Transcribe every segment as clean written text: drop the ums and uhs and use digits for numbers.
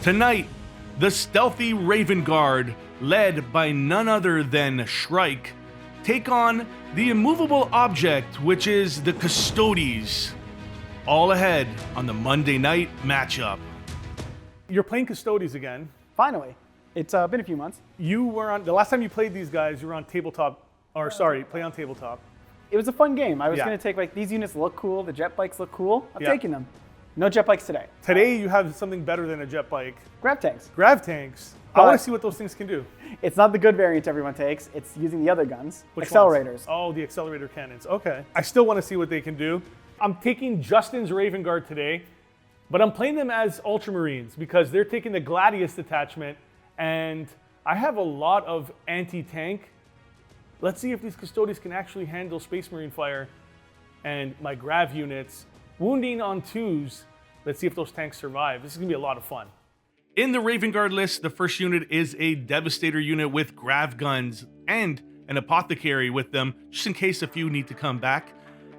Tonight, the stealthy Raven Guard, led by none other than Shrike, take on the immovable object, which is the Custodes. All ahead on the Monday night matchup. You're playing Custodes again. Finally. It's been a few months. You were on, the last time you played these guys, you were on tabletop, or sorry, play on tabletop. It was a fun game. I was going to take, like, these units look cool, the jet bikes look cool. I'm taking them. No jet bikes today. Today you have something better than a jet bike. Grav tanks. Grav tanks. I want to see what those things can do. It's not the good variant everyone takes. It's using the other guns. Which accelerators. Ones? Oh, the accelerator cannons. Okay. I still want to see what they can do. I'm taking Justin's Raven Guard today, but I'm playing them as Ultramarines because they're taking the Gladius detachment, and I have a lot of anti-tank. Let's see if these Custodes can actually handle Space Marine fire and my Grav units. Wounding on 2s. Let's see if those tanks survive. This is going to be a lot of fun. In the Raven Guard list, the first unit is a Devastator unit with Grav guns and an Apothecary with them, just in case a few need to come back.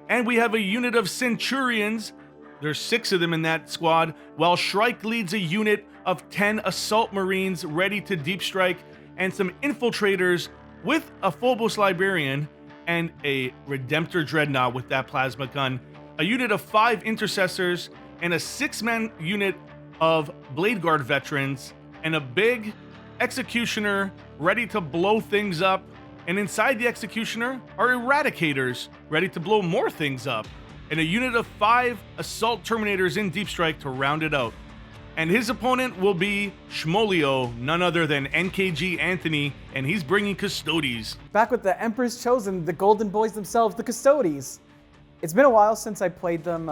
And we have a unit of Centurions. There's 6 of them in that squad, while Shrike leads a unit of 10 Assault Marines ready to deep strike, and some Infiltrators with a Phobos Librarian and a Redemptor Dreadnought with that plasma gun, a unit of 5 Intercessors, and a 6-man unit of Blade Guard veterans, and a big Executioner ready to blow things up. And inside the Executioner are Eradicators ready to blow more things up, and a unit of 5 Assault Terminators in Deep Strike to round it out. And his opponent will be Shmolio, none other than NKG Anthony, and he's bringing Custodes. Back with the Emperor's Chosen, the Golden Boys themselves, the Custodes. It's been a while since I played them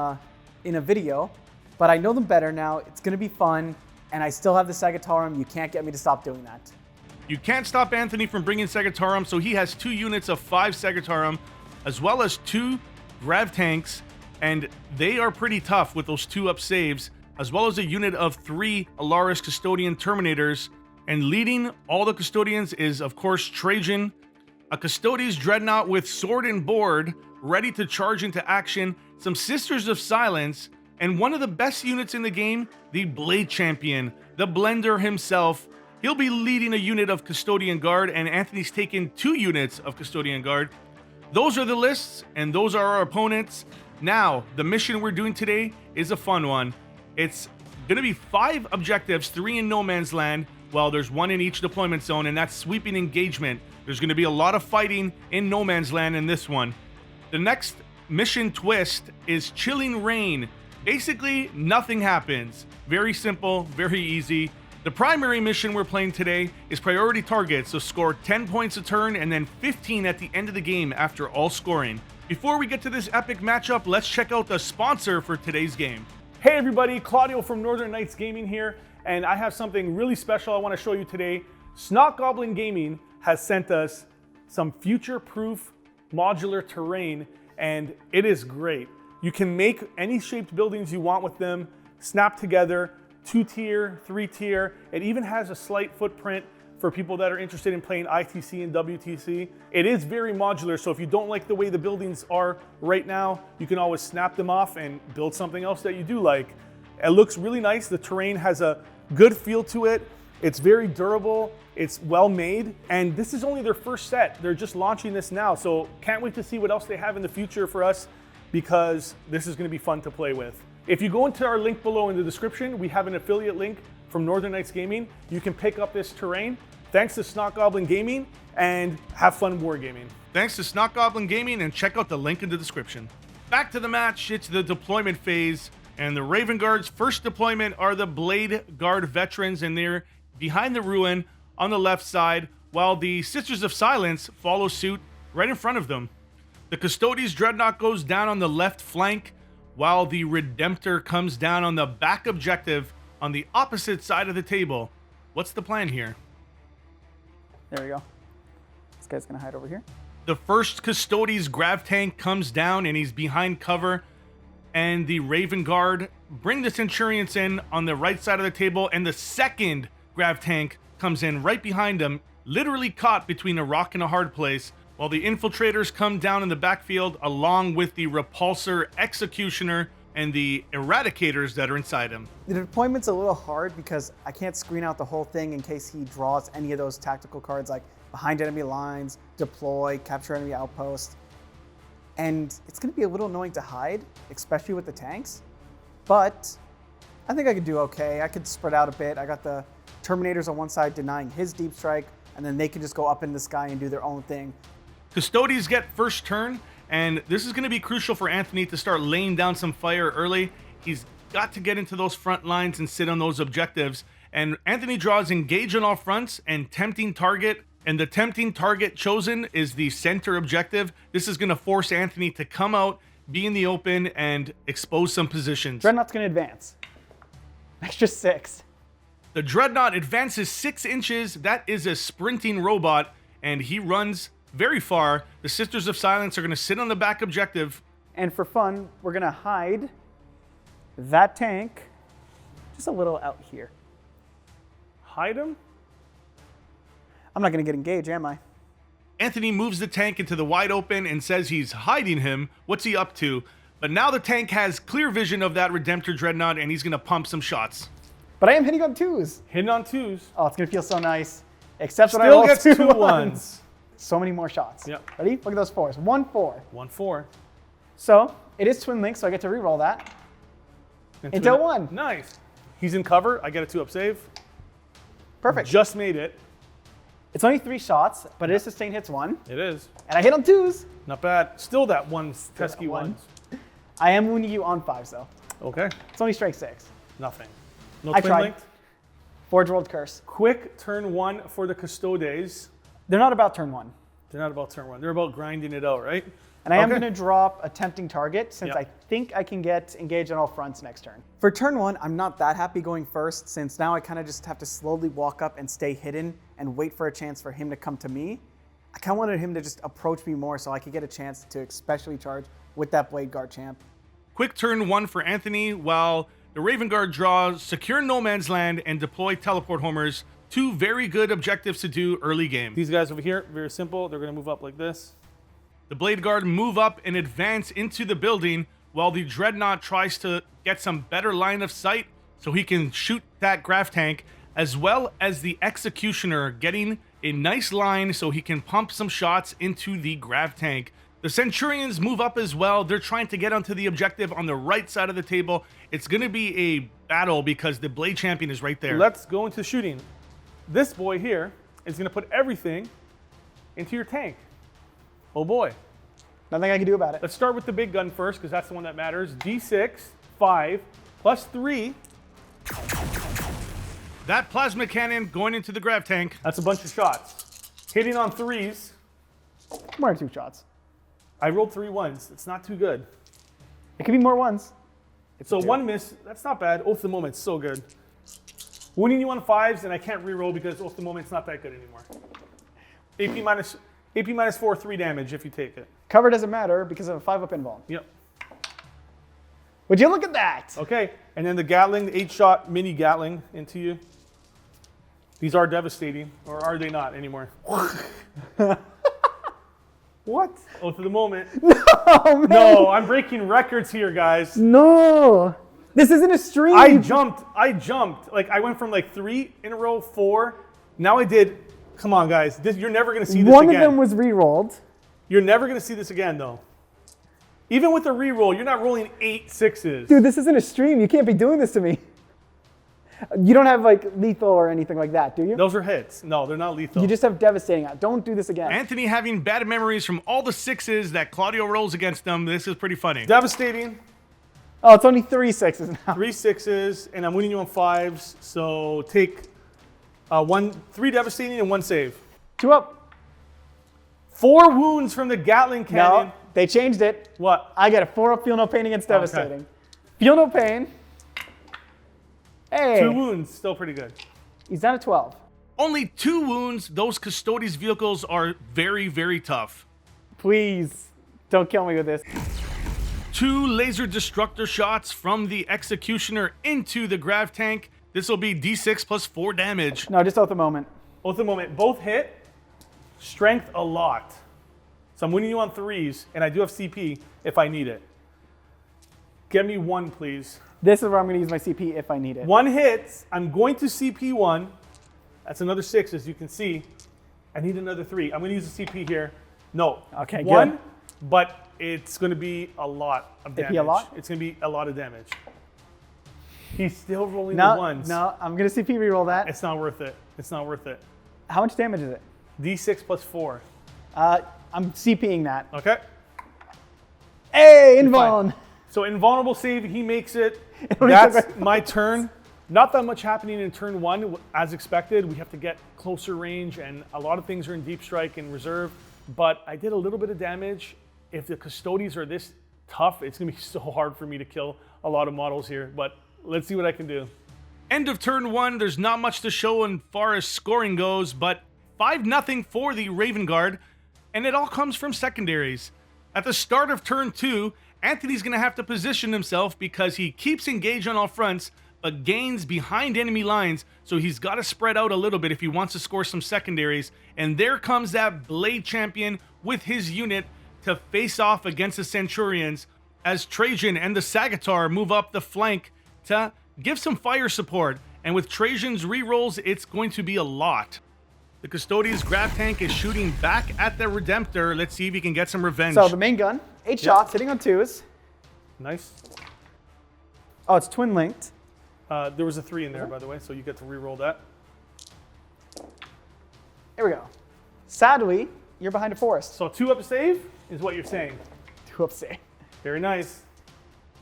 in a video, but I know them better now. It's going to be fun, and I still have the Sagitarum. You can't get me to stop doing that. You can't stop Anthony from bringing Sagitarum, so he has 2 units of 5 Sagitarum, as well as 2 Grav tanks, and they are pretty tough with those 2 up saves, as well as a unit of 3 Alaris Custodian Terminators. And leading all the Custodians is, of course, Trajan, a Custodes Dreadnought with sword and board, ready to charge into action, some Sisters of Silence, and one of the best units in the game, the Blade Champion, the Blender himself. He'll be leading a unit of Custodian Guard, and Anthony's taken 2 units of Custodian Guard. Those are the lists, and those are our opponents. Now, the mission we're doing today is a fun one. It's going to be 5 objectives, 3 in No Man's Land, while there's 1 in each deployment zone, and that's sweeping engagement. There's going to be a lot of fighting in No Man's Land in this one. The next mission twist is Chilling Rain. Basically, nothing happens. Very simple, very easy. The primary mission we're playing today is priority targets, so score 10 points a turn and then 15 at the end of the game after all scoring. Before we get to this epic matchup, let's check out the sponsor for today's game. Hey everybody, Claudio from Northern Knights Gaming here, and I have something really special I want to show you today. Snot Goblin Gaming has sent us some future-proof modular terrain, and it is great. You can make any shaped buildings you want with them, snap together, 2-tier, 3-tier. It even has a slight footprint for people that are interested in playing ITC and WTC. It is very modular, so if you don't like the way the buildings are right now, you can always snap them off and build something else that you do like. It looks really nice. The terrain has a good feel to it. It's very durable. It's well made, and this is only their first set. They're just launching this now, so can't wait to see what else they have in the future for us, because this is going to be fun to play with. If you go into our link below in the description, we have an affiliate link from Northern Knights Gaming. You can pick up this terrain. Thanks to Snot Goblin Gaming, and have fun wargaming. Thanks to Snot Goblin Gaming, and check out the link in the description. Back to the match, it's the deployment phase, and the Raven Guard's first deployment are the Blade Guard veterans, and they're behind the ruin on the left side, while the Sisters of Silence follow suit right in front of them. The Custodes Dreadnought goes down on the left flank, while the Redemptor comes down on the back objective on the opposite side of the table. What's the plan here? There we go. This guy's going to hide over here. The first Custodes Grav tank comes down, and he's behind cover, and the Raven Guard bring the Centurions in on the right side of the table, and the second Grav tank comes in right behind him, literally caught between a rock and a hard place, while the Infiltrators come down in the backfield along with the Repulsor Executioner and the eradicators that are inside him. The deployment's a little hard because I can't screen out the whole thing in case he draws any of those tactical cards like behind enemy lines, deploy, capture enemy outpost. And it's going to be a little annoying to hide, especially with the tanks. But I think I could do okay. I could spread out a bit. I got the Terminators on one side denying his deep strike, and then they can just go up in the sky and do their own thing. Custodes get first turn, and this is going to be crucial for Anthony to start laying down some fire early. He's got to get into those front lines and sit on those objectives. And Anthony draws engage on all fronts and tempting target. And the tempting target chosen is the center objective. This is going to force Anthony to come out, be in the open, and expose some positions. Dreadnought's going to advance. Extra 6. The Dreadnought advances 6 inches. That is a sprinting robot, and he runs very far. The Sisters of Silence are going to sit on the back objective. And for fun, we're going to hide that tank just a little out here. Hide him? I'm not going to get engaged, am I? Anthony moves the tank into the wide open and says he's hiding him. What's he up to? But now the tank has clear vision of that Redemptor Dreadnought, and he's going to pump some shots. But I am hitting on 2s. Hitting on 2s. Oh, it's going to feel so nice. Except when I Still roll gets 2 2 ones. ones. So many more shots. Yep. Ready? Look at those 4s. 1-4. 1-4. So it is Twin Link, so I get to reroll that. Into a 1. Nice. He's in cover. I get a 2-up save. Perfect. Just made it. It's only 3 shots, but it is sustained hits 1. It is. And I hit on 2s. Not bad. Still that one pesky one. ones. I am wounding you on 5s, though. Okay. It's only strike 6. Nothing. No I twin tried. linked. Forge World Curse. Quick turn 1 for the Custodes. They're not about turn 1. They're not about turn 1. They're about grinding it out, right? And I am Okay. going to drop a tempting target since Yep. I think I can get engaged on all fronts next turn. For turn 1, I'm not that happy going first since now I kind of just have to slowly walk up and stay hidden and wait for a chance for him to come to me. I kind of wanted him to just approach me more so I could get a chance to especially charge with that Blade Guard champ. Quick turn 1 for Anthony, while the Raven Guard draws secure no man's land and deploy teleport homers. 2 very good objectives to do early game. These guys over here, very simple. They're going to move up like this. The Blade Guard move up and advance into the building while the Dreadnought tries to get some better line of sight so he can shoot that Graph Tank, as well as the Executioner getting a nice line so he can pump some shots into the Grav Tank. The Centurions move up as well. They're trying to get onto the objective on the right side of the table. It's going to be a battle because the Blade Champion is right there. Let's go into shooting. This boy here is going to put everything into your tank. Oh boy. Nothing I can do about it. Let's start with the big gun first because that's the one that matters. D6, 5, plus 3. That Plasma Cannon going into the Grav Tank. That's a bunch of shots. Hitting on 3s. 1 or 2 shots. I rolled 3 1s. It's not too good. It could be more 1s. So 1 miss, that's not bad. Oath of the Moment's so good. Winning you on 5s, and I can't reroll because Oath of the Moment's not that good anymore. AP minus 4, 3 damage if you take it. Cover doesn't matter because of a 5-up invuln. Yep. Would you look at that? Okay, and then the Gatling, the 8-shot mini Gatling into you. These are devastating, or are they not anymore? What? Oath of the Moment. Oh, man. No, I'm breaking records here, guys. No. This isn't a stream. I jumped. Like, I went from like 3 in a row, 4. Now I did, come on, guys. You're never going to see this One again. of them was re-rolled. You're never going to see this again, though. Even with a re-roll, you're not rolling 8 6s. Dude, this isn't a stream. You can't be doing this to me. You don't have like lethal or anything like that, do you? Those are hits. No, they're not lethal. You just have devastating. Don't do this again. Anthony having bad memories from all the 6s that Claudio rolls against him. This is pretty funny. Devastating. Oh, it's only 3 6s now. 3 6s, and I'm winning you on 5s. So take 3 devastating and 1 save. 2 up. 4 wounds from the Gatling cannon. No, they changed it. What? I get a 4-up feel no pain against devastating. Feel no pain. Hey. 2 wounds, still pretty good. He's down to 12. Only 2 wounds. Those Custodes vehicles are very, very tough. Please, don't kill me with this. 2 laser destructor shots from the Executioner into the Grav Tank. This will be D6 plus 4 damage. No, just at the moment. Both the moment, both hit. Strength a lot. So I'm winning you on 3s, and I do have CP if I need it. Get me one, please. This is where I'm going to use my CP if I need it. One hit. I'm going to CP one. That's another 6, as you can see. I need another 3. I'm going to use the CP here. No. Okay, one, good. but it's going to be a lot of damage. CP a lot? It's going to be a lot of damage. He's still rolling No, the ones. no, I'm going to CP reroll that. It's not worth it. It's not worth it. How much damage is it? D6 plus 4. I'm CPing that. Okay. Hey, invuln. So invulnerable save, he makes it. only That's took my turn. Not that much happening in turn 1 as expected. We have to get closer range and a lot of things are in deep strike and reserve. But I did a little bit of damage. If the Custodes are this tough, it's gonna be so hard for me to kill a lot of models here. But let's see what I can do. End of turn 1, there's not much to show as far as scoring goes, but 5-0 for the Raven Guard, and it all comes from secondaries. At the start of turn 2, Anthony's going to have to position himself because he keeps engaged on all fronts, but gains behind enemy lines, so he's got to spread out a little bit if he wants to score some secondaries. And there comes that Blade Champion with his unit to face off against the Centurions as Trajan and the Sagitar move up the flank to give some fire support. And with Trajan's rerolls, it's going to be a lot. The Custodes Grav Tank is shooting back at the Redemptor. Let's see if he can get some revenge. So the main gun, 8 shots, hitting on 2s. Nice. Oh, it's twin linked. There was a 3 in there, by the way, so you get to reroll that. Here we go. Sadly, you're behind a forest. So 2 up save is what you're saying. 2 up save. Very nice.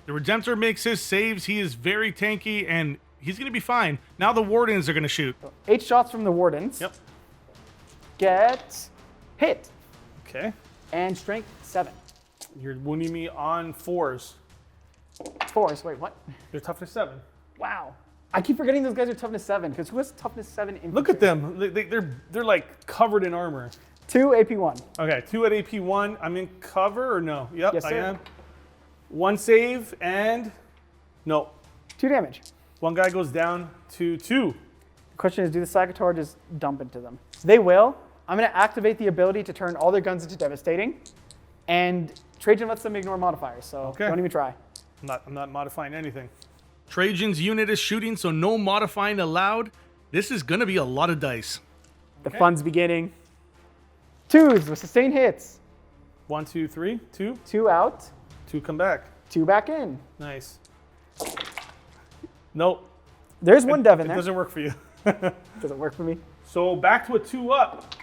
The Redemptor makes his saves. He is very tanky, and he's going to be fine. Now the Wardens are going to shoot. 8 shots from the Wardens. Yep. Get hit. Okay. And strength 7. You're wounding me on 4s. 4s, wait, what? You're toughness 7. Wow. I keep forgetting those guys are toughness 7, because who has toughness 7 infantry? Look at them. They're like covered in armor. 2 AP1. Okay, 2 at AP1. I'm in cover or no? Yep, Yes, I sir. am. 1 save and no. 2 damage. One guy goes down to 2. The question is, do the Sagitar just dump into them? They will. I'm going to activate the ability to turn all their guns into devastating, and Trajan lets them ignore modifiers, so Okay. don't even try. I'm not modifying anything. Trajan's unit is shooting, so no modifying allowed. This is going to be a lot of dice. The fun's beginning. 2s with sustained hits. 1, 2, 3, 2. 2 out, 2 come back. 2 back in. Nice. Nope. There's one dev in It there. doesn't work for you. Doesn't work for me. So back to a 2 up.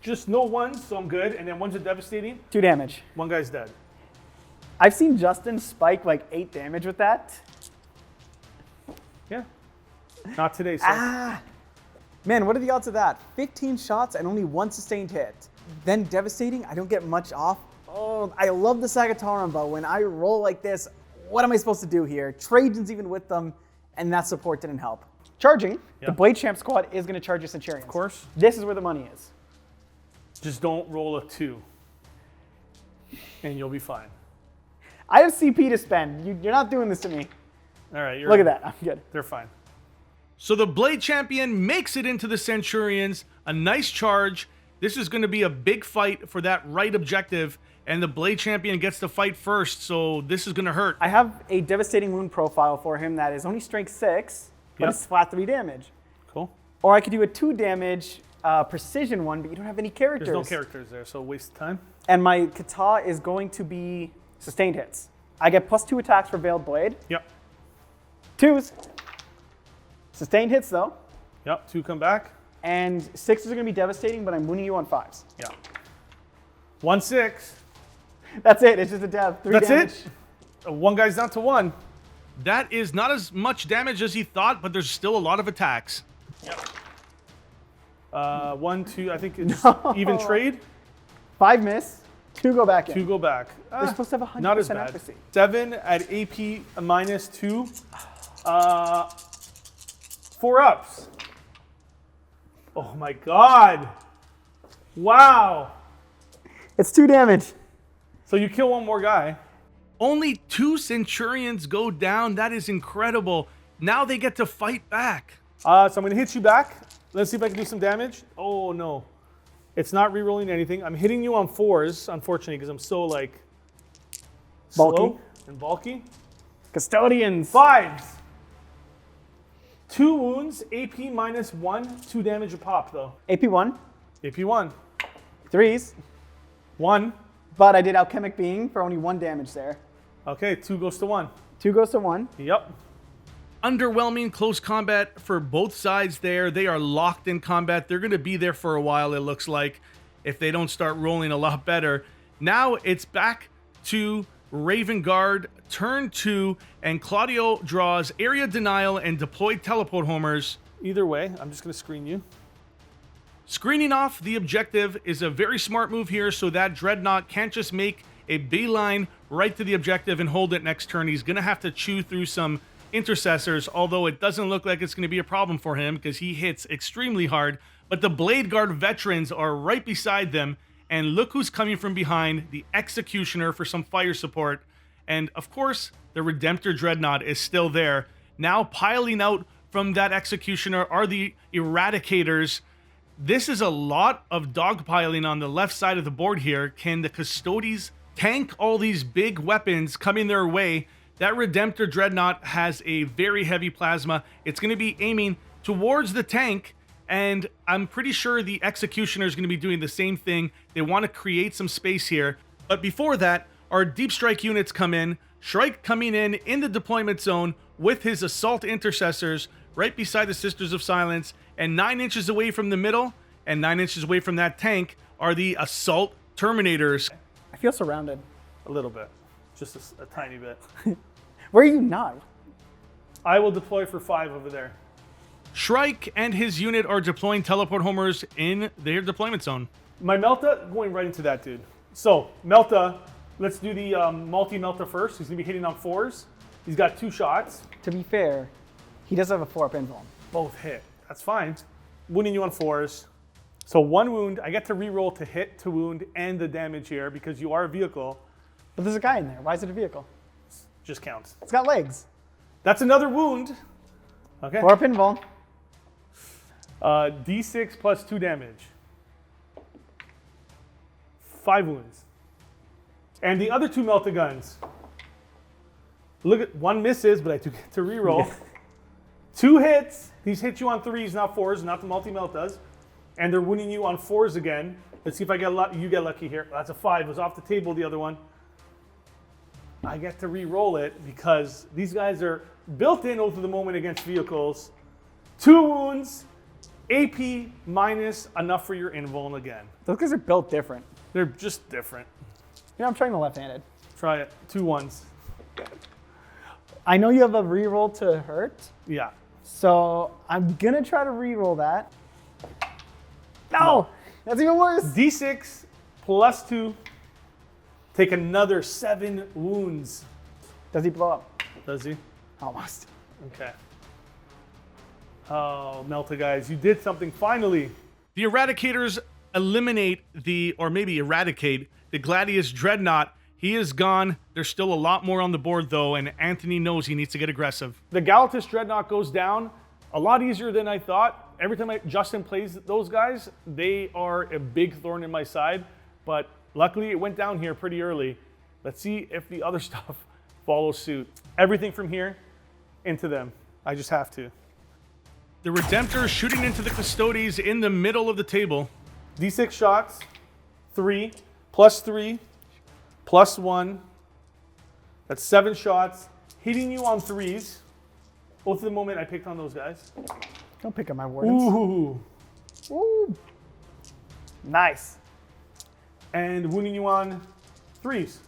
Just no 1s, so I'm good. And then 1's a devastating. 2 damage. 1 guy's dead. I've seen Justin spike like 8 damage with that. Yeah. Not today, sir. Man, what are the odds of that? 15 shots and only 1 sustained hit. Then devastating, I don't get much off. Oh, I love the Sagitarum, but when I roll like this, what am I supposed to do here? Trajan's even with them, and that support didn't help. Charging, the Blade Champ squad is going to charge your Centurions. Of course. This is where the money is. Just don't roll a 2. And you'll be fine. I have CP to spend. You're not doing this to me. All right. Look at that. I'm good. They're fine. So the Blade Champion makes it into the Centurions. A nice charge. This is going to be a big fight for that right objective, and the Blade Champion gets to fight first, so this is going to hurt. I have a devastating wound profile for him that is only strength 6, but Yep. it's flat 3 damage. Cool. Or I could do a 2 damage precision one, but you don't have any characters. There's no characters there, so waste of time. And my kata is going to be sustained hits. I get +2 attacks for Veiled Blade. Yep. 2s. Sustained hits though. Yep. 2 come back. And 6s are going to be devastating, but I'm wounding you on 5s. Yeah. 1, 6. That's it. It's just a dev. 3 That's damage. it. 1 guy's down to 1. That is not as much damage as he thought, but there's still a lot of attacks. 1, 2. I think it's even trade. 5 miss. 2 go back in. 2 go back. They're supposed to have 100% Not as bad. accuracy. 7 at AP -2. 4 ups. Oh my god. Wow. It's 2 damage. So you kill 1 more guy. Only 2 Centurions go down. That is incredible. Now they get to fight back. So I'm going to hit you back. Let's see if I can do some damage. Oh, no. It's not re-rolling anything. I'm hitting you on 4s, unfortunately, because I'm so, like, slow Bulky. and bulky. Custodians. 5s. 2 wounds, AP -1, 2 damage a pop though. AP1. AP1. 3s. 1. But I did Alchemic Being for only 1 damage there. Okay, 2 goes to 1. 2 goes to 1. Yep. Underwhelming close combat for both sides there. They are locked in combat. They're going to be there for a while, it looks like, if they don't start rolling a lot better. Now it's back to Raven Guard, turn 2, and Claudio draws Area Denial and Deployed Teleport Homers. Either way, I'm just going to screen you. Screening off the objective is a very smart move here, so that Dreadnought can't just make a beeline right to the objective and hold it next turn. He's going to have to chew through some intercessors, although it doesn't look like it's going to be a problem for him because he hits extremely hard. But the Blade Guard veterans are right beside them, and look who's coming from behind, the Executioner for some fire support. And of course, the Redemptor Dreadnought is still there. Now piling out from that Executioner are the Eradicators. This is a lot of dogpiling on the left side of the board here. Can the Custodes tank all these big weapons coming their way? That Redemptor Dreadnought has a very heavy plasma. It's going to be aiming towards the tank, and I'm pretty sure the Executioner is going to be doing the same thing. They want to create some space here. But before that, our Deep Strike units come in. Shrike coming in the deployment zone with his Assault Intercessors right beside the Sisters of Silence, and 9 inches away from the middle and 9 inches away from that tank are the Assault Terminators. I feel surrounded. A little bit. Just a tiny bit. Where are you not? I will deploy for 5 over there. Shrike and his unit are deploying Teleport Homers in their deployment zone. My Melta, going right into that dude. So, Melta, let's do the multi-Melta first. He's going to be hitting on 4s. He's got 2 shots. To be fair, he does have a 4-up invuln. Both hit. That's fine. Wounding you on 4s. So 1 wound. I get to reroll to hit, to wound, and the damage here because you are a vehicle. But there's a guy in there. Why is it a vehicle? Just counts. It's got legs. That's another wound. Okay. 4-up invuln. D6 plus 2 damage. 5 wounds. And the other 2 Melta guns. Look at 1 misses, but I do get to reroll. 2 hits. These hit you on 3s, not 4s, not the multi-Meltas. And they're wounding you on 4s again. Let's see if I get you get lucky here. That's a 5. It was off the table, the other one. I get to re-roll it because these guys are built in over the moment against vehicles. 2 wounds, AP minus, enough for your invuln again. Those guys are built different. They're just different. You know, I'm trying the left-handed. Try it. 2 1s. I know you have a reroll to hurt, Yeah. so I'm gonna try to reroll that. No! That's even worse. D6 plus 2. Take another 7 wounds. Does he blow up? Does he? Almost. Okay. Oh, Melta guys, you did something finally. The Eradicators eliminate or maybe eradicate the Gladius Dreadnought. He is gone. There's still a lot more on the board though, and Anthony knows he needs to get aggressive. The Galatus Dreadnought goes down a lot easier than I thought. Every time Justin plays those guys, they are a big thorn in my side, but luckily it went down here pretty early. Let's see if the other stuff follows suit. Everything from here into them. I just have to. The Redemptor shooting into the Custodes in the middle of the table. D6 shots, 3, plus 3, plus 1. That's 7 shots, hitting you on 3s. Both of the moment I picked on those guys. Don't pick up my wardens. Ooh. Ooh. Nice. And wounding you on 3s.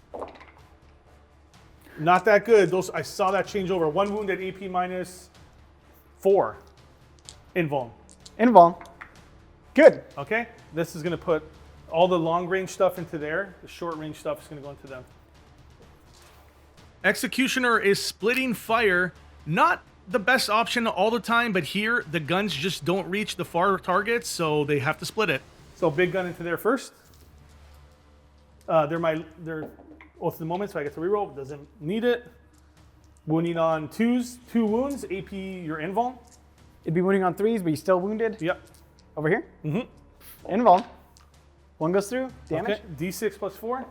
Not that good. Those I saw that change over. 1 wound at AP minus 4. Invuln. Invuln. Good. Okay? This is going to put all the long range stuff into there. The short range stuff is going to go into them. Executioner is splitting fire. Not the best option all the time, but here the guns just don't reach the far targets, so they have to split it. So big gun into there first. They're both the moment, so I get to reroll. Doesn't need it. Wounding on 2s, 2 wounds. AP your invuln. It'd be wounding on 3s, but he's still wounded. Yep. Over here. Mm-hmm. Invuln. 1 goes through. Damage. Okay. D6 plus 4.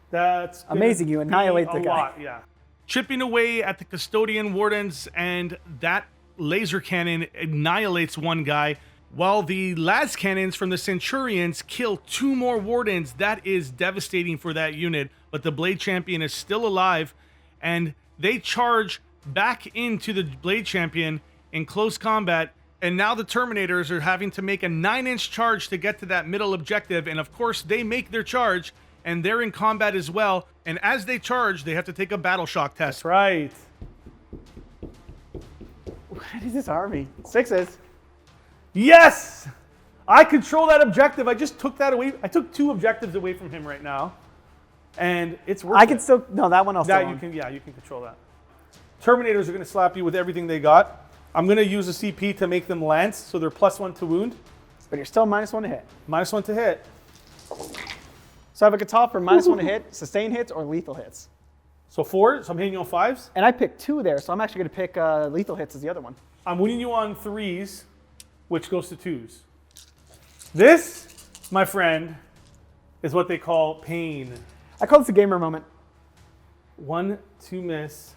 That's amazing. You annihilate the a guy. lot, yeah. chipping away at the Custodian Wardens, and that laser cannon annihilates one guy, while the las cannons from the Centurions kill 2 more Wardens. That is devastating for that unit, but the Blade Champion is still alive, and they charge back into the Blade Champion in close combat, and now the Terminators are having to make a 9-inch charge to get to that middle objective, and of course they make their charge, and they're in combat as well, and as they charge, they have to take a battle shock test. That's right. What is this army? 6s. Yes! I control that objective. I just took that away. I took 2 objectives away from him right now. And it's worth I can it. still, no, that one I'll still That you can, yeah, you can control that. Terminators are going to slap you with everything they got. I'm going to use a CP to make them lance, so they're +1 to wound. But you're still -1 to hit. -1 to hit. So I have a cutoff for -1 to hit, sustain hits, or lethal hits. So 4, so I'm hitting you on 5s. And I picked 2 there, so I'm actually going to pick lethal hits as the other one. I'm winning you on 3s, which goes to 2s. This, my friend, is what they call pain. I call this a gamer moment. 1, 2 miss.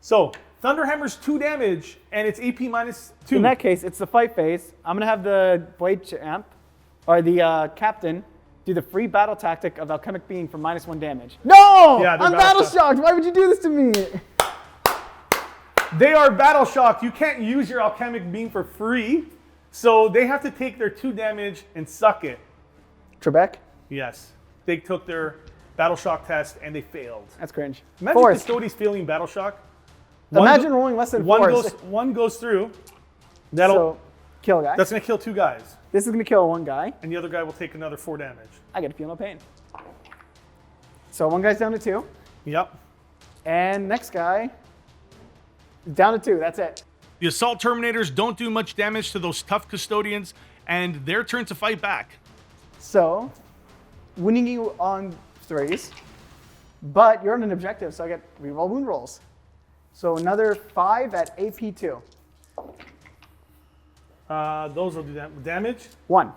So Thunderhammer's 2 damage, and it's AP -2. In that case, it's the fight phase. I'm going to have the Blade Champ, or the Captain, do the free battle tactic of Alchemic Being for -1 damage. No! Yeah, they're I'm battle shocked. Why would you do this to me? They are battle shocked. You can't use your Alchemic Beam for free, so they have to take their 2 damage and suck it. Trebek? Yes. They took their battle shock test and they failed. That's cringe. Imagine 4s. Custodes failing battle shock. Imagine rolling less than 4s. One goes through. So, kill a guy. That's going to kill 2 guys. This is going to kill 1 guy. And the other guy will take another 4 damage. I get to feel no pain. So 1 guy's down to 2. Yep. And next guy is down to 2. That's it. The Assault Terminators don't do much damage to those tough Custodians, and their turn to fight back. So, winning you on 3s, but you're on an objective, so I get reroll wound rolls. So another 5 at AP2. Those will do that damage. 1.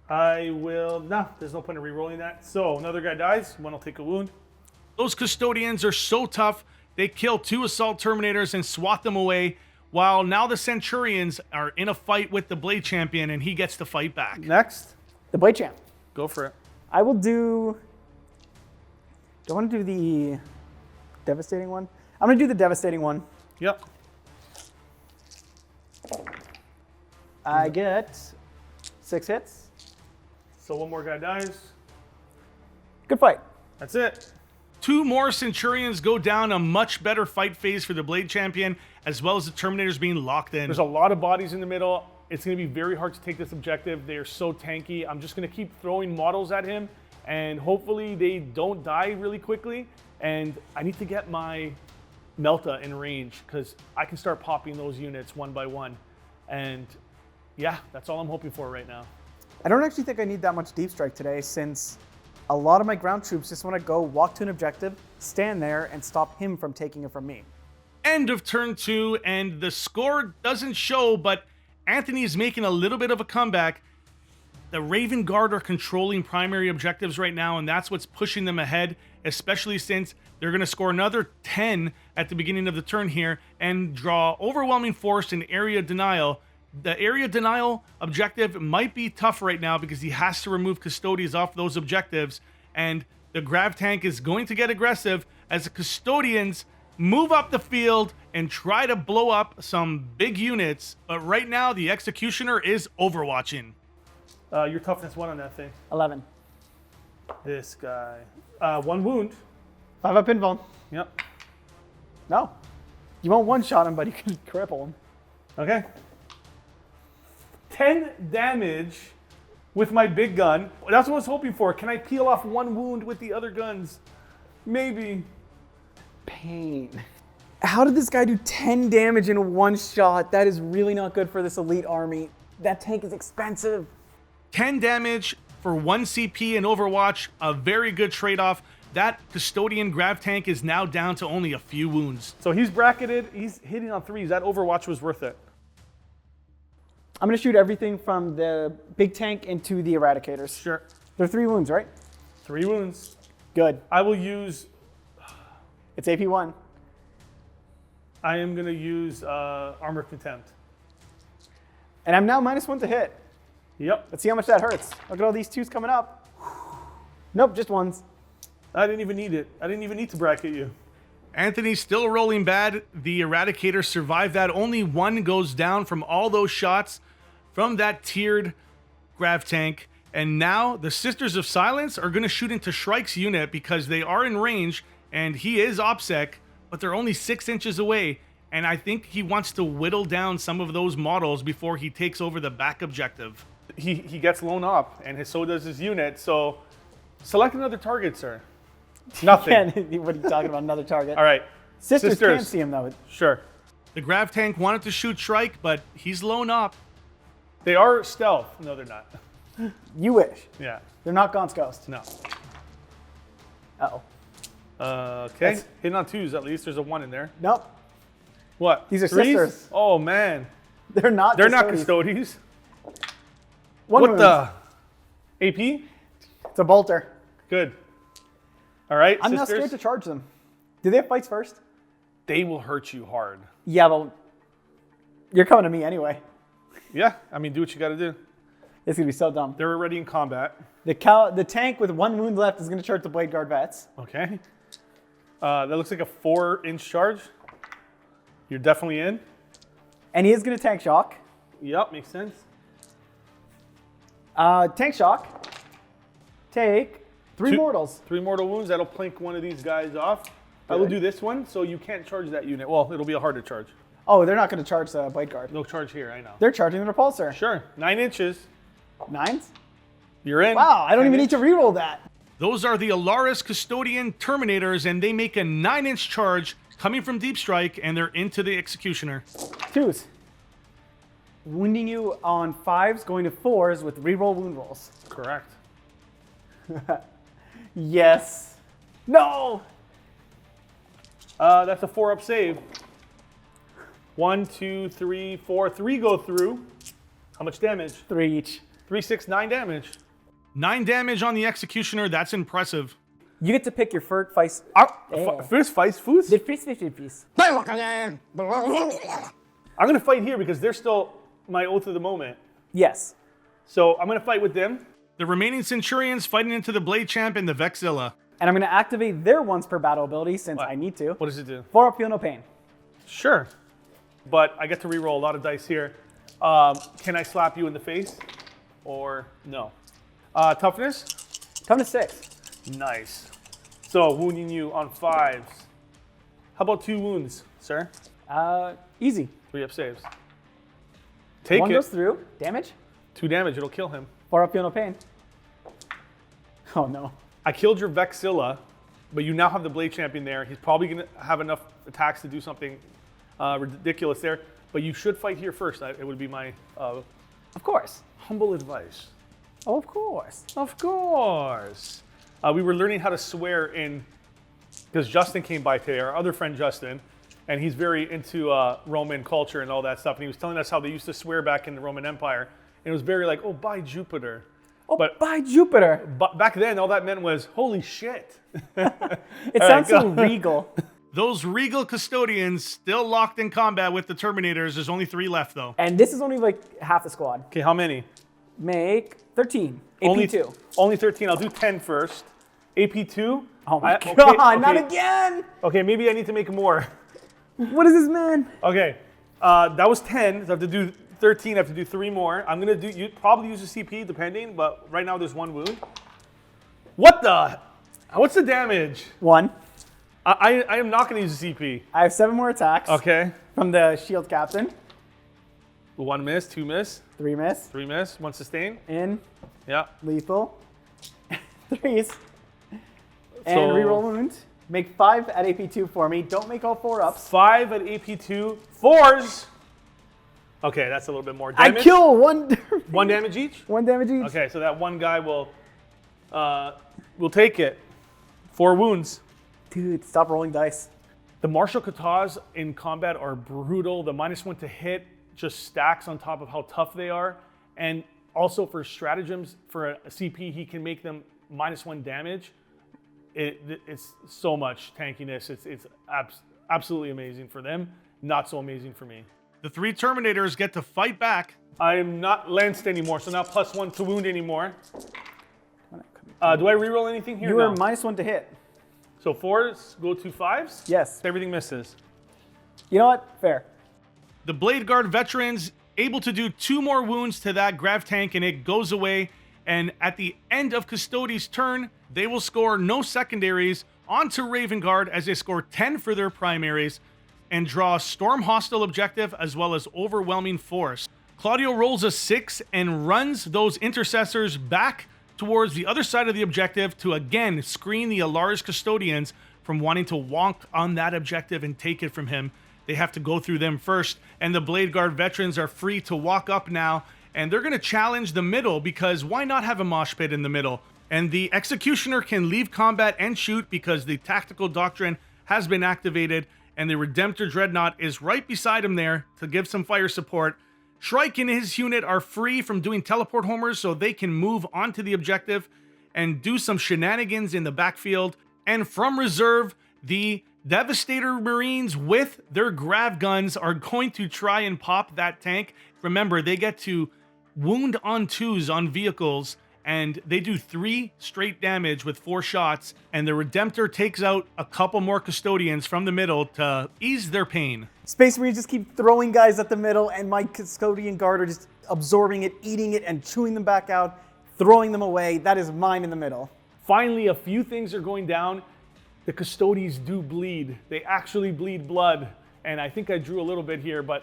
I will, no, there's no point in re-rolling that. So another guy dies, 1 will take a wound. Those Custodians are so tough, they kill 2 Assault Terminators and swat them away, while now the Centurions are in a fight with the Blade Champion, and he gets to fight back. Next, The Blade Champ. go for it. I will do I want to do the devastating one? I'm going to do the devastating one. Yep. I get 6 hits. So 1 more guy dies. Good fight. That's it. 2 more Centurions go down, a much better fight phase for the Blade Champion, as well as the Terminators being locked in. There's a lot of bodies in the middle. It's going to be very hard to take this objective. They are so tanky. I'm just going to keep throwing models at him, and hopefully they don't die really quickly. And I need to get my Melta in range, because I can start popping those units 1 by 1. And yeah, that's all I'm hoping for right now. I don't actually think I need that much deep strike today, since a lot of my ground troops just want to go walk to an objective, stand there, and stop him from taking it from me. End of turn 2, and the score doesn't show, but Anthony's making a little bit of a comeback. The Raven Guard are controlling primary objectives right now, and that's what's pushing them ahead, especially since they're going to score another 10 at the beginning of the turn here and draw overwhelming force and area denial. The area denial objective might be tough right now because he has to remove Custodes off those objectives, and the Grav Tank is going to get aggressive as the Custodians move up the field and try to blow up some big units, but right now the Executioner is overwatching. Your toughness 1 on that thing. 11. This guy. 1 wound. 5 up invuln. Yep. No. You won't one-shot him, but you can cripple him. Okay. 10 damage with my big gun. That's what I was hoping for. Can I peel off 1 wound with the other guns? Maybe. Pain. How did this guy do 10 damage in 1 shot? That is really not good for this elite army. That tank is expensive. 10 damage for 1 CP in Overwatch, a very good trade-off. That Custodian Grav Tank is now down to only a few wounds. So he's bracketed. He's hitting on 3s. That Overwatch was worth it. I'm going to shoot everything from the big tank into the Eradicators. Sure. They're 3 wounds, right? 3 wounds. Good. I will use... It's AP1. I am going to use Armor of Contempt. And I'm now -1 to hit. Yep. Let's see how much that hurts. Look at all these 2s coming up. Nope, just 1s. I didn't even need it. I didn't even need to bracket you. Anthony's still rolling bad. The Eradicator survived that. Only 1 goes down from all those shots from that tiered grav tank. And now the Sisters of Silence are going to shoot into Shrike's unit because they are in range and he is OPSEC, but they're only 6 inches away. And I think he wants to whittle down some of those models before he takes over the back objective. He gets lone up, and so does his unit. So select another target, sir. Nothing. What are you talking about? Another target? All right. Sisters can't see him, though. Sure. The grav tank wanted to shoot Shrike, but he's lone up. They are stealth. No, they're not. You wish. Yeah. They're not Gaunt's Ghost. No. Uh-oh. Okay. Hitting on 2s at least. There's a 1 in there. Nope. What? These are 3s? sisters. Oh, man. They're not They're not Custodes. Custodes. One What wound. the? AP? It's a bolter. Good. All right, I'm not sisters. scared to charge them. Do they have fights first? They will hurt you hard. Yeah, but you're coming to me anyway. Yeah, I mean, do what you got to do. It's going to be so dumb. They're already in combat. The tank with 1 wound left is going to charge the Blade Guard vets. Okay. That looks like a 4-inch charge. You're definitely in. And he is going to tank shock. Yep, makes sense. Tank shock. Take 3 mortals. 3 mortal wounds. That'll plink one of these guys off. I will do this one, so you can't charge that unit. Well, it'll be a harder charge. Oh, they're not going to charge the Blade Guard. No charge here, I know. They're charging the repulsor. Sure, 9 inches. 9s? You're in. Wow, I don't even need to reroll that. Those are the Alaris Custodian Terminators, and they make a 9-inch charge coming from Deep Strike, and they're into the Executioner. 2s. Wounding you on 5s, going to 4s with reroll wound rolls. Correct. Yes. No! That's a 4-up save. 1, 2, 3, 4. 3 go through. How much damage? 3 each. 3, 6, 9 damage. 9 damage on the Executioner. That's impressive. You get to pick your first fight. First fight, Foos. The first piece. I'm going to fight here because they're still my oath of the moment. Yes. So I'm going to fight with them. The remaining Centurions fighting into the Blade Champ and the Vexilla. And I'm going to activate their once per battle ability since I need to. What does it do? 4 up, feel no pain. Sure. But I get to reroll a lot of dice here. Can I slap you in the face? Or no? Toughness? Come to 6. Nice. So wounding you on 5s. How about 2 wounds, sir? Easy. 3 up saves. Take 1 it. goes through. Damage. 2 damage. It'll kill him. 4 up, feel no pain. Oh no. I killed your Vexilla, but you now have the Blade Champion there. He's probably going to have enough attacks to do something ridiculous there. But you should fight here first. It would be my Of course. humble advice. Oh, of course. Of course. We were learning how to swear in, because Justin came by today, our other friend Justin, and he's very into Roman culture and all that stuff. And he was telling us how they used to swear back in the Roman Empire. And it was very like, oh, by Jupiter. Oh, But- by Jupiter. But back then, all that meant was, holy shit. It sounds so regal. Those Regal Custodians still locked in combat with the Terminators. There's only 3 left, though. And this is only like half the squad. Okay, how many? Make 13. AP Only 2. Only 13. I'll do 10 first. AP 2? Oh my god, not again! Okay, maybe I need to make more. What is this, man? Okay, that was 10. So I have to do 13. I have to do 3 more. I'm gonna do. You probably use a CP depending, but right now there's 1 wound. What the? What's the damage? 1. I am not gonna use a CP. I have 7 more attacks Okay. from the shield captain. 1 miss, 2 miss, 3 miss. 3 miss, 1 sustain. In. Yeah. Lethal. 3s. And So- reroll wound. Make 5 at AP2 for me. Don't make all 4 ups. 5 at AP2. 4s. Okay, that's a little bit more damage. I kill 1. 1 damage each. 1 damage each. Okay, so that one guy will take it. 4 wounds. Dude, stop rolling dice. The martial katas in combat are brutal. The -1 to hit just stacks on top of how tough they are. And also for stratagems, for a CP, he can make them -1 damage. It's so much tankiness. It's absolutely amazing for them. not so amazing for me. The 3 Terminators get to fight back. I am not lanced anymore, so not +1 to wound anymore. Do I reroll anything here? You were No. -1 to hit. So 4s go to 5s? Yes. Everything misses. You know what? Fair. The Blade Guard veterans able to do 2 more wounds to that grav tank, and it goes away. And at the end of Custodes' turn, they will score no secondaries onto Raven Guard as they score 10 for their primaries and draw Storm Hostile objective as well as Overwhelming Force. Claudio rolls a 6 and runs those intercessors back towards the other side of the objective to again screen the Alar's Custodians from wanting to wonk on that objective and take it from him. They have to go through them first, and the Blade Guard veterans are free to walk up now, and they're going to challenge the middle because why not have a mosh pit in the middle? And the Executioner can leave combat and shoot because the Tactical Doctrine has been activated, and the Redemptor Dreadnought is right beside him there to give some fire support. Shrike and his unit are free from doing teleport homers so they can move onto the objective and do some shenanigans in the backfield. And from reserve, the Devastator Marines with their grav guns are going to try and pop that tank. Remember, they get to wound on 2s on vehicles, and they do 3 straight damage with 4 shots, and the Redemptor takes out a couple more Custodians from the middle to ease their pain. Space Marines just keep throwing guys at the middle, and my Custodian Guard are just absorbing it, eating it, and chewing them back out, throwing them away. That is mine in the middle. Finally, a few things are going down. The Custodes do bleed. They actually bleed blood. And I think I drew a little bit here, but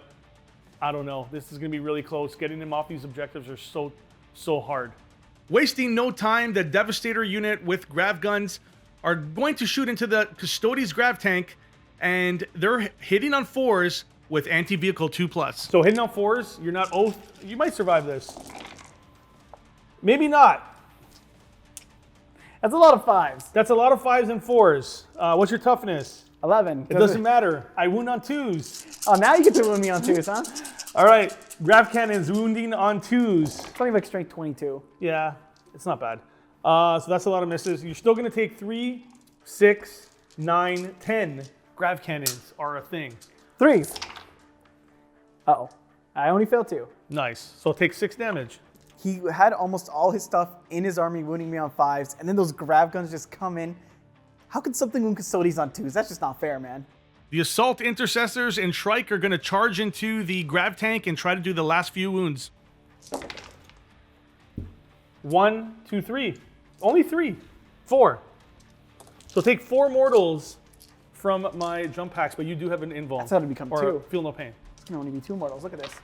I don't know. This is going to be really close. Getting them off these objectives are so hard. Wasting no time, the Devastator unit with grav guns are going to shoot into the Custodes grav tank, and they're hitting on 4s with anti-vehicle 2+. So hitting on 4s, you're not oath. You might survive this. Maybe not. That's a lot of 5s. That's a lot of 5s and 4s. What's your toughness? 11. It doesn't matter. I wound on 2s. Oh, now you get to wound me on 2s, huh? All right, grav cannons wounding on 2s. It's only like strength 22. Yeah, it's not bad. So that's a lot of misses. You're still going to take 3, 6, 9, 10. Grav cannons are a thing. 3s. Uh-oh. I only failed 2. Nice. So take 6 damage. He had almost all his stuff in his army wounding me on 5s, and then those grav guns just come in. How could something wound Custodes on 2s? That's just not fair, man. The Assault Intercessors and Shrike are going to charge into the grav tank and try to do the last few wounds. 1, 2, 3. Only 3. 4. So take 4 mortals from my jump packs, but you do have an invuln. That's how to become or 2. Feel no pain. It's going to only be 2 mortals. Look at this.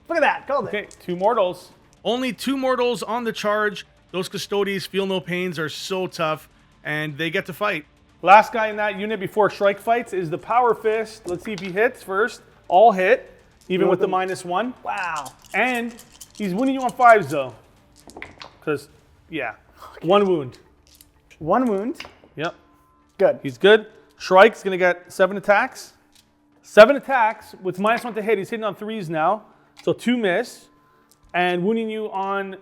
Look at that. Called it. Okay, 2 mortals. Only 2 mortals on the charge. Those Custodes feel no pains are so tough, and they get to fight. Last guy in that unit before Shrike fights is the Power Fist. Let's see if he hits first. All hit, even with the -1. Wow. And he's wounding you on 5s though. Because, yeah, 1 wound. 1 wound. Yep, Good. he's good. Shrike's gonna get 7 attacks. 7 attacks with -1 to hit. He's hitting on 3s now. So 2 miss. And wounding you on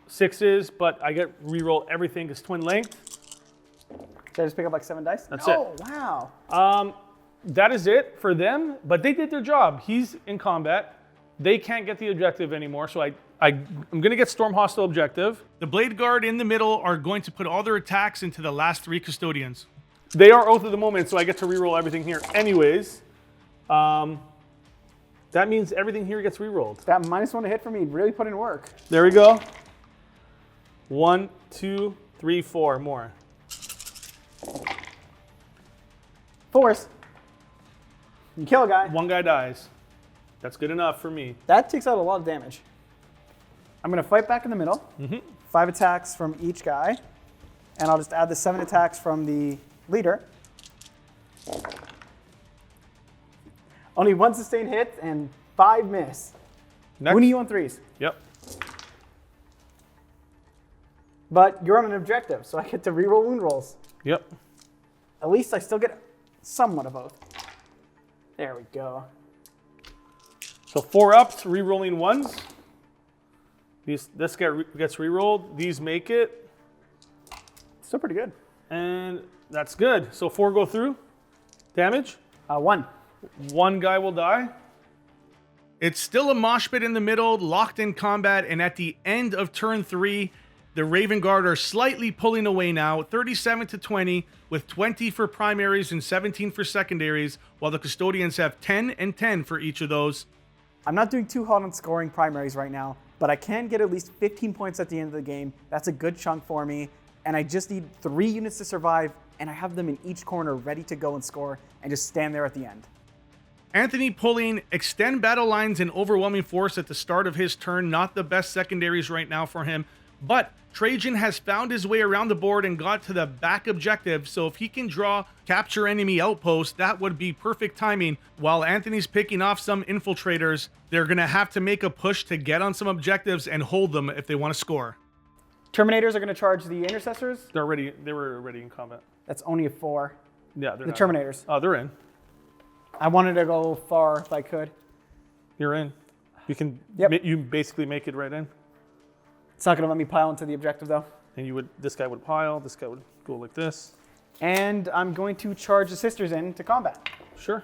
6s, but I get reroll everything because twin length. Did I just pick up like 7 dice? That's Oh, it. wow. That is it for them, but they did their job. He's in combat. They can't get the objective anymore, so I'm going to get Storm Hostile objective. The Blade Guard in the middle are going to put all their attacks into the last 3 Custodians. They are Oath of the Moment, so I get to reroll everything here anyways. That means everything here gets rerolled. That -1 to hit for me really put in work. There we go. 1, 2, 3, 4 more. 4s. You kill a guy. 1 guy dies. That's good enough for me. That takes out a lot of damage. I'm going to fight back in the middle. 5 attacks from each guy. And I'll just add the 7 attacks from the leader. Only 1 sustained hit and 5 miss. Next. Wounding you on 3s. Yep. But you're on an objective, so I get to reroll wound rolls. Yep. At least I still get somewhat of both. There we go. So 4 ups, rerolling 1s. This gets rerolled. These make it. Still pretty good. And that's good. So 4 go through. Damage? 1. One guy will die. It's still a mosh pit in the middle, locked in combat, and at the end of turn 3, the Raven Guard are slightly pulling away now, 37 to 20, with 20 for primaries and 17 for secondaries, while the Custodians have 10 and 10 for each of those. I'm not doing too hot on scoring primaries right now, but I can get at least 15 points at the end of the game. That's a good chunk for me, and I just need 3 units to survive, and I have them in each corner ready to go and score, and just stand there at the end. Anthony pulling extend battle lines in overwhelming force at the start of his turn. Not the best secondaries right now for him, but Trajan has found his way around the board and got to the back objective, so if he can draw capture enemy outpost, that would be perfect timing. While Anthony's picking off some infiltrators, they're going to have to make a push to get on some objectives and hold them if they want to score. Terminators are going to charge the intercessors. They were already in combat. That's only a 4. Yeah, they're The not. Terminators. Oh, they're in. I wanted to go far if I could. You're in. You can. Yep. You basically make it right in. It's not going to let me pile into the objective though. And you would. This guy would pile. This guy would go like this. And I'm going to charge the sisters into combat. Sure.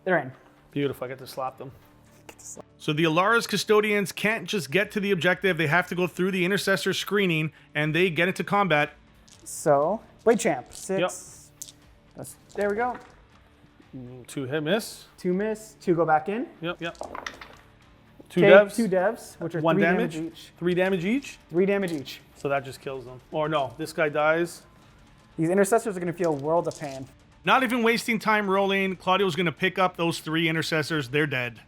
They're in. Beautiful. I get to slap them. So the Alara's Custodians can't just get to the objective. They have to go through the intercessor screening, and they get into combat. So, Blade Champ, 6. Yep. There we go. 2 hit miss. 2 miss, 2 go back in. Yep. 2 Okay, devs. 2 devs, which are 1 3 damage. damage each. 3 damage each. 3 damage each. So that just kills them. Or no, this guy dies. These intercessors are going to feel a world of pain. Not even wasting time rolling, Claudio's going to pick up those 3 intercessors. They're dead.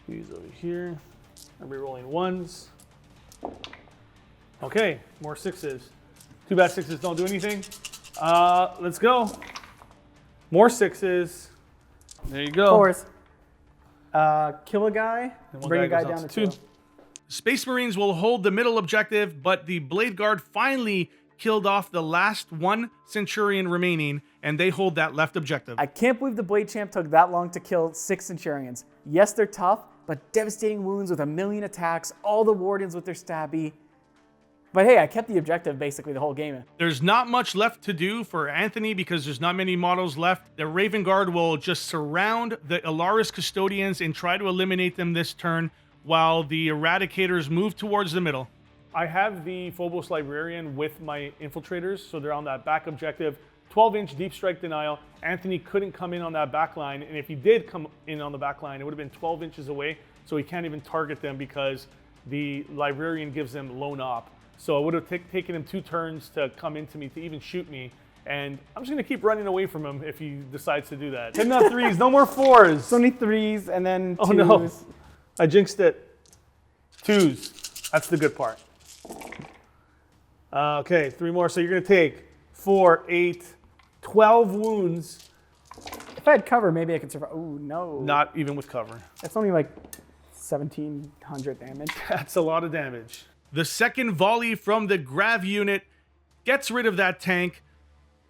He's over here. I'll be rolling 1s. Okay, more 6s. Too bad 6s don't do anything. Let's go. More 6s. There you go. 4s. Kill a guy, And one bring a guy goes down to to 2. Space Marines will hold the middle objective, but the Blade Guard finally killed off the last 1 Centurion remaining, and they hold that left objective. I can't believe the Blade Champ took that long to kill 6 Centurions. Yes, they're tough, but devastating wounds with 1,000,000 attacks, all the Wardens with their stabby. But hey, I kept the objective basically the whole game. There's not much left to do for Anthony because there's not many models left. The Raven Guard will just surround the Alara's Custodians and try to eliminate them this turn, while the Eradicators move towards the middle. I have the Phobos Librarian with my infiltrators, so they're on that back objective. 12-inch deep strike denial. Anthony couldn't come in on that back line, and if he did come in on the back line, it would have been 12 inches away, so he can't even target them because the Librarian gives them lone op. So it would have taken him 2 turns to come into me to even shoot me, and I'm just going to keep running away from him if he decides to do that. Hit enough 3s, no more 4s. It's only 3s and then 2s. Oh no, I jinxed it. 2s, that's the good part. Okay, 3 more, so you're going to take 4, 8, 12 wounds. If I had cover, maybe I could survive. Ooh, no. Not even with cover. That's only like 1,700 damage. That's a lot of damage. The second volley from the Grav unit gets rid of that tank.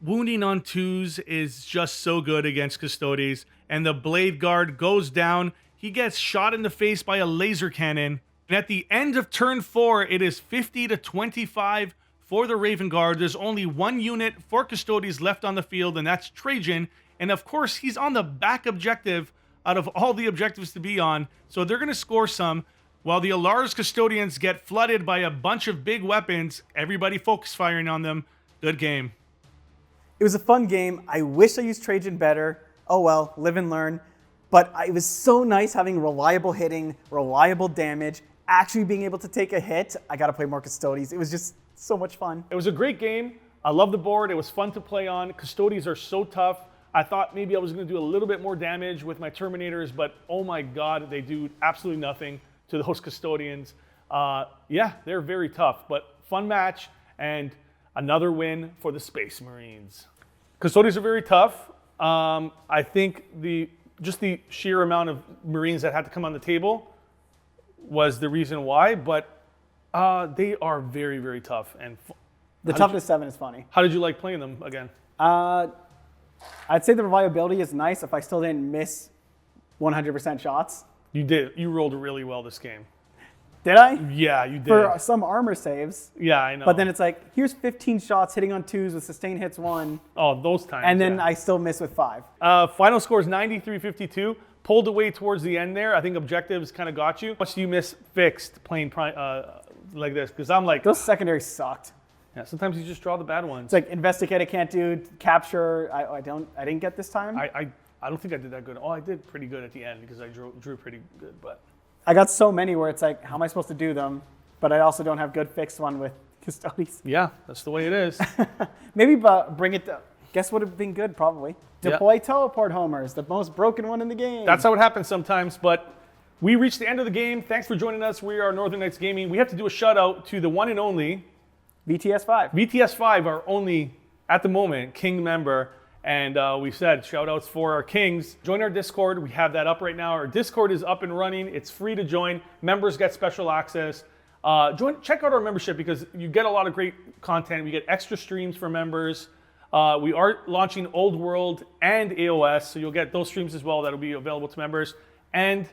Wounding on 2s is just so good against Custodes, and the Blade Guard goes down. He gets shot in the face by a laser cannon. And at the end of turn 4, it is 50 to 25 for the Raven Guard. There's only 1 unit for Custodes left on the field, and that's Trajan. And of course, he's on the back objective out of all the objectives to be on, so they're going to score some. While the Alara's Custodians get flooded by a bunch of big weapons, everybody focus firing on them. Good game. It was a fun game. I wish I used Trajan better. Oh well, live and learn. But it was so nice having reliable hitting, reliable damage, actually being able to take a hit. I got to play more Custodes. It was just so much fun. It was a great game. I love the board. It was fun to play on. Custodes are so tough. I thought maybe I was going to do a little bit more damage with my Terminators, but oh my God, they do absolutely nothing to those Custodians. Yeah, they're very tough, but fun match and another win for the Space Marines. Custodes are very tough. I think just the sheer amount of Marines that had to come on the table was the reason why, but they are very, very tough. And The toughness 7 is funny. how did you like playing them again? I'd say the reliability is nice if I still didn't miss 100% shots. You did. You rolled really well this game. Did I? Yeah, you did. For some armor saves. Yeah, I know. But then it's like, here's 15 shots hitting on 2s with sustained hits 1. Oh, those times. And then yeah. I still miss with 5. Final score is 93-52. Pulled away towards the end there. I think objectives kind of got you. How much do you miss fixed playing like this? Because I'm like, Those secondaries sucked. yeah, sometimes you just draw the bad ones. It's like investigate, I can't do. Capture, I didn't get this time. I don't think I did that good. Oh, I did pretty good at the end because I drew pretty good, but. I got so many where it's like, how am I supposed to do them? But I also don't have good fixed one with Custodes. Yeah, that's the way it is. Maybe bring it to, guess what would have been good probably? Deploy teleport homers, the most broken one in the game. That's how it happens sometimes, but we reached the end of the game. Thanks for joining us. We are Northern Knights Gaming. We have to do a shout out to the one and only VTS 5. VTS 5, our only, at the moment, King member. And we said shout outs for our Kings. Join our Discord. We have that up right now. Our Discord is up and running. It's free to join. Members get special access. Check out our membership because you get a lot of great content. We get extra streams for members. We are launching Old World and AOS, so you'll get those streams as well that'll be available to members. And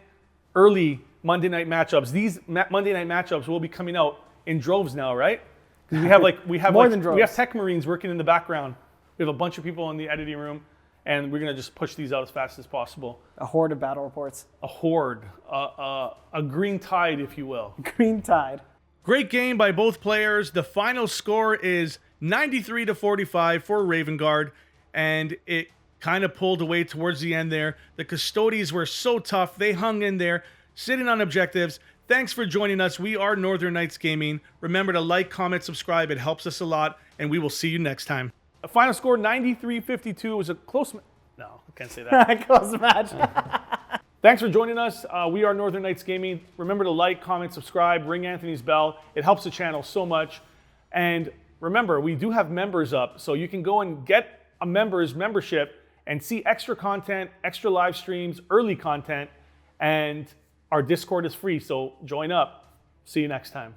early Monday night matchups. These Monday night matchups will be coming out in droves now, right? Because we have More than droves. We have tech marines working in the background. We have a bunch of people in the editing room, and we're gonna just push these out as fast as possible. A horde of battle reports. A horde, a green tide, if you will. Green Tide. Great game by both players. The final score is 93-45 for Raven Guard, and it kind of pulled away towards the end there. The Custodes were so tough. They hung in there, sitting on objectives. Thanks for joining us. We are Northern Knights Gaming. Remember to like, comment, subscribe. It helps us a lot, and we will see you next time. A final score 93-52 was a close. No, I can't say that. Close match. Thanks for joining us. We are Northern Knights Gaming. Remember to like, comment, subscribe, ring Anthony's bell. It helps the channel so much. And remember, we do have members up, so you can go and get a membership and see extra content, extra live streams, early content, and our Discord is free, so join up. See you next time.